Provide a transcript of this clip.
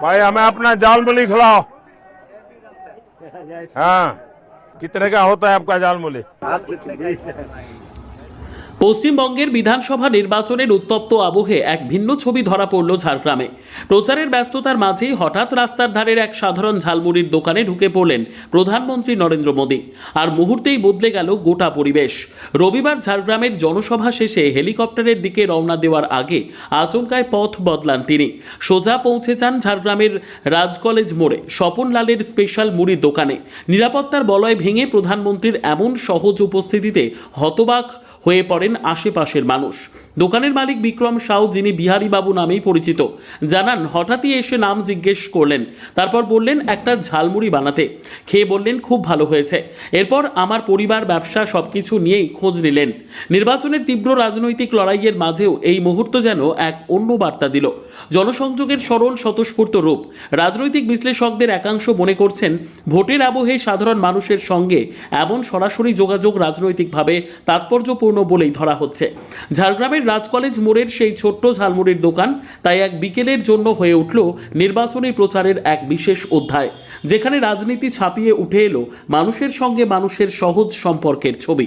भाई हमें अपना जाल मूली खिलाओ। हाँ, कितने का होता है आपका जाल मूली? পশ্চিমবঙ্গের বিধানসভা নির্বাচনের উত্তপ্ত আবহে এক ভিন্ন ছবি ধরা পড়ল ঝাড়গ্রামে। প্রচারের ব্যস্ততার মাঝেই হঠাৎ রাস্তার ধারের এক সাধারণ ঝালমুড়ির দোকানে ঢুকে পড়লেন প্রধানমন্ত্রী নরেন্দ্র মোদী। আর মুহূর্তেই বদলে গেল গোটা পরিবেশ। রবিবার ঝাড়গ্রামের জনসভা শেষে হেলিকপ্টারের দিকে রওনা দেওয়ার আগে আচমকায় পথ বদলান তিনি। সোজা পৌঁছে যান ঝাড়গ্রামের রাজ কলেজ মোড়ে স্বপন লালের স্পেশাল মুড়ির দোকানে। নিরাপত্তার বলয় ভেঙে প্রধানমন্ত্রীর এমন সহজ উপস্থিতিতে হতবাক হয়ে পড়েন আশেপাশের মানুষ। দোকানের মালিক বিক্রম সাউ, যিনি বিহারী বাবু নামেই পরিচিত, জানান হঠাৎই এসে নাম জিজ্ঞেস করলেন, তারপর বললেন একটা ঝালমুড়ি বানাতে। খেয়ে বললেন খুব ভালো হয়েছে। এরপর আমার পরিবার, ব্যবসা সবকিছু নিয়েই খোঁজ নিলেন। নির্বাচনের তীব্র রাজনৈতিক লড়াইয়ের মাঝেও এই মুহূর্ত যেন এক অন্য বার্তা দিল। জনসংযোগের সরল স্বতঃস্ফূর্ত রূপ। রাজনৈতিক বিশ্লেষকদের একাংশ মনে করছেন ভোটের আবহে সাধারণ মানুষের সঙ্গে এমন সরাসরি যোগাযোগ রাজনৈতিকভাবে তাৎপর্যপূর্ণ বলেই ধরা হচ্ছে। ঝাড়গ্রামের রাজ কলেজ মোড়ের সেই ছোট্ট ঝালমুড়ির দোকান তাই এক বিকেলের জন্য হয়ে উঠল নির্বাচনী প্রচারের এক বিশেষ অধ্যায়, যেখানে রাজনীতি ছাপিয়ে উঠে এলো মানুষের সঙ্গে মানুষের সহজ সম্পর্কের ছবি।